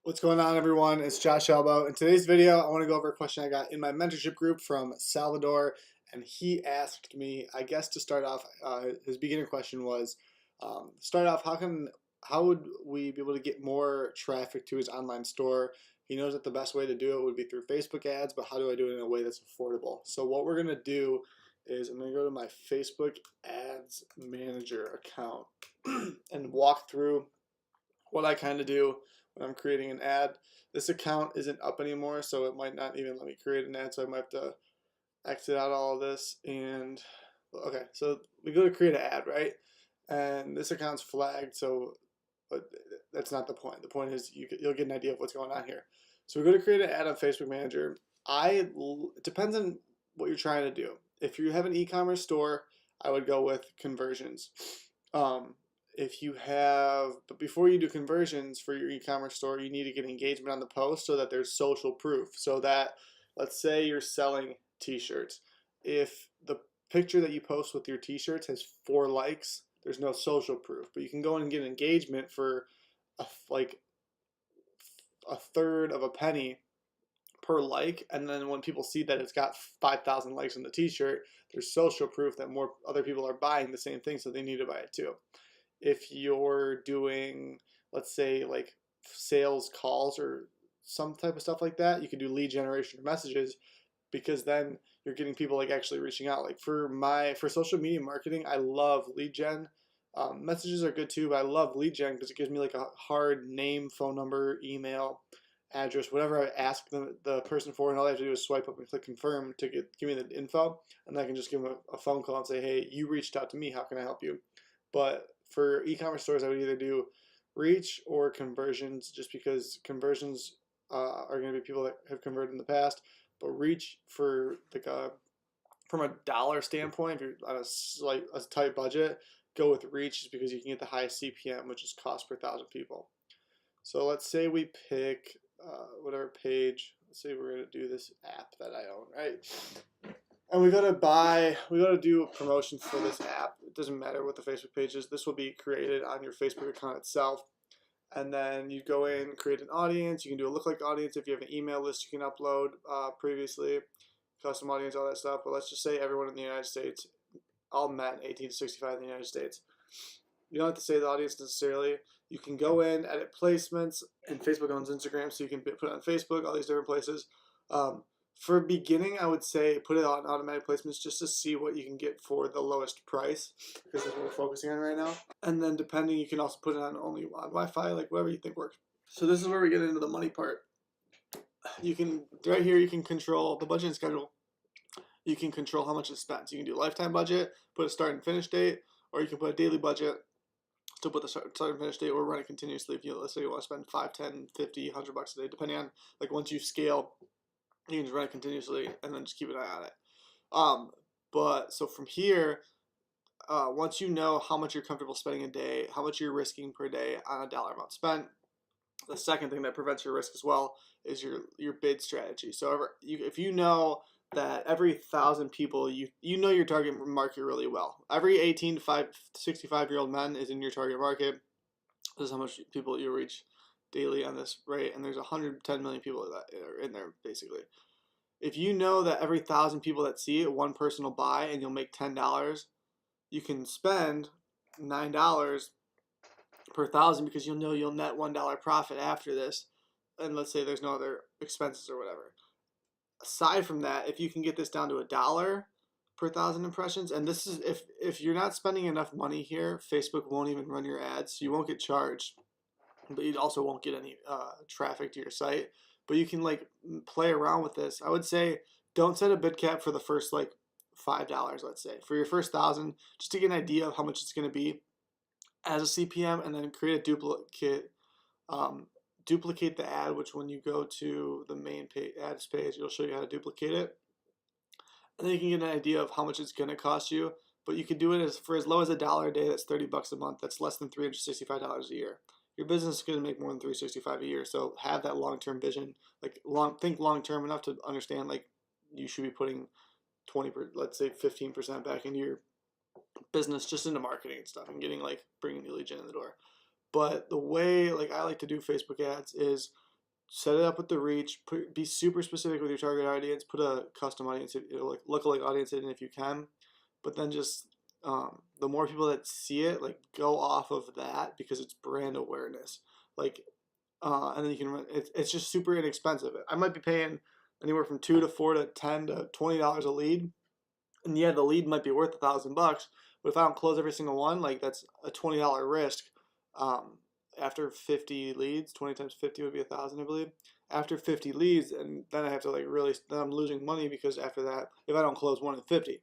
What's going on, everyone? It's Josh Elbow. In today's video, I want to go over a question I got in my mentorship group from Salvador, and he asked me, I guess to start off, his beginner question was, start off, how would we be able to get more traffic to his online store? He knows that the best way to do it would be through Facebook ads, but how do I do it in a way that's affordable? So what we're gonna do is I'm gonna go to my Facebook Ads Manager account and walk through what I kind of do when I'm creating an ad. This account isn't up anymore, so it might not even let me create an ad, so I might have to exit out all of this. And okay, so we go to create an ad, right? And this account's flagged, so but that's not the point. The point is you'll get an idea of what's going on here. So we go to create an ad on Facebook Manager. It depends on what you're trying to do. If you have an e-commerce store, I would go with conversions. If you have, but before you do conversions for your e-commerce store, you need to get engagement on the post so that there's social proof. So that, let's say you're selling t-shirts. If the picture that you post with your t-shirts has 4 likes, there's no social proof. But you can go in and get engagement for like a third of a penny per like, and then when people see that it's got 5,000 likes on the t-shirt, there's social proof that more other people are buying the same thing, so they need to buy it too. If you're doing, let's say, like sales calls or some type of stuff like that, you can do lead generation messages, because then you're getting people like actually reaching out. Like for social media marketing, I love lead gen. Messages are good too, but I love lead gen because it gives me like a hard name, phone number, email, address, whatever I ask the person for, and all I have to do is swipe up and click confirm to give me the info, and I can just give them a phone call and say, hey, you reached out to me, how can I help you? But for e-commerce stores, I would either do reach or conversions, just because conversions are going to be people that have converted in the past. But reach, for like from a dollar standpoint, if you're on a tight budget, go with reach, just because you can get the highest CPM, which is cost per 1,000 people. So let's say we pick whatever page. Let's say we're going to do this app that I own, right? And we got to do a promotion for this app. It doesn't matter what the Facebook page is. This will be created on your Facebook account itself. And then you go in, create an audience. You can do a lookalike audience. If you have an email list, you can upload previously, custom audience, all that stuff. But let's just say everyone in the United States, all men 18 to 65 in the United States. You don't have to say the audience necessarily. You can go in, edit placements, and Facebook owns Instagram, so you can put it on Facebook, all these different places. For beginning, I would say put it on automatic placements just to see what you can get for the lowest price, because that's what we're focusing on right now. And then depending, you can also put it on only on Wi-Fi, like whatever you think works. So this is where we get into the money part. You can, right here, you can control the budget and schedule. You can control how much is spent. So you can do a lifetime budget, put a start and finish date, or you can put a daily budget to put the start and finish date, or run it continuously. If you, let's say you want to spend 5, 10, 50, $100 a day, depending on, like, once you scale, you can just run it continuously and then just keep an eye on it. But so from here, once you know how much you're comfortable spending a day, how much you're risking per day on a dollar amount spent, the second thing that prevents your risk as well is your bid strategy. So if you know that every 1,000 people, you know your target market really well. Every 18 to 65-year-old men is in your target market. This is how much people you reach daily on this rate, and there's 110 million people that are in there basically. If you know that every 1,000 people that see it, one person will buy, and you'll make $10, you can spend $9 per 1,000, because you'll know you'll net $1 profit after this, and let's say there's no other expenses or whatever. Aside from that, if you can get this down to $1 per 1,000 impressions, and this is if you're not spending enough money here, Facebook won't even run your ads, so you won't get charged, but you also won't get any traffic to your site. But you can like play around with this. I would say don't set a bid cap for the first like $5, let's say. For your first 1,000, just to get an idea of how much it's going to be as a CPM, and then create a duplicate. Duplicate the ad, which when you go to the main ads page, it'll show you how to duplicate it. And then you can get an idea of how much it's going to cost you. But you can do it for as low as $1 a day. That's $30 a month. That's less than $365 a year. Your business is going to make more than $365 a year. So have that long-term vision. Like think long-term enough to understand like you should be putting 20%, let's say 15% back into your business, just into marketing and stuff, and getting like bringing the lead gen in the door. But the way like I like to do Facebook ads is set it up with the reach. Be super specific with your target audience. Put a custom audience, like lookalike audience in if you can, but then just the more people that see it, like go off of that because it's brand awareness. Like, and then you can run. It's just super inexpensive. I might be paying anywhere from $2 to $4 to $10 to $20 a lead, and yeah, the lead might be worth $1,000, but if I don't close every single one, like that's a $20 risk. Um, After 50 leads, 20 times 50 would be 1,000, I believe. After 50 leads, and then I have to like really, then I'm losing money because after that, if I don't close one in 50.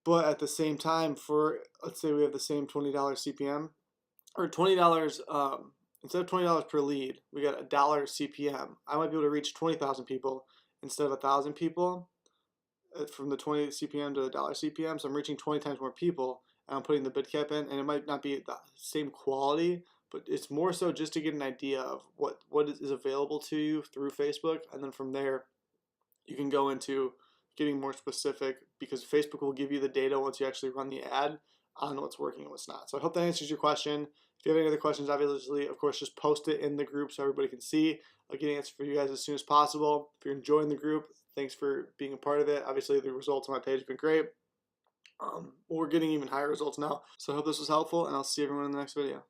But at the same time, for let's say we have the same $20 CPM or $20, instead of $20 per lead, we got $1 CPM. I might be able to reach 20,000 people instead of 1,000 people from the 20 CPM to the $1 CPM. So I'm reaching 20 times more people, and I'm putting the bid cap in, and it might not be the same quality, but it's more so just to get an idea of what is available to you through Facebook, and then from there you can go into getting more specific because Facebook will give you the data once you actually run the ad on what's working and what's not. So I hope that answers your question. If you have any other questions, obviously, of course, just post it in the group so everybody can see. I'll get an answer for you guys as soon as possible. If you're enjoying the group, thanks for being a part of it. Obviously, the results on my page have been great. We're getting even higher results now. So I hope this was helpful, and I'll see everyone in the next video.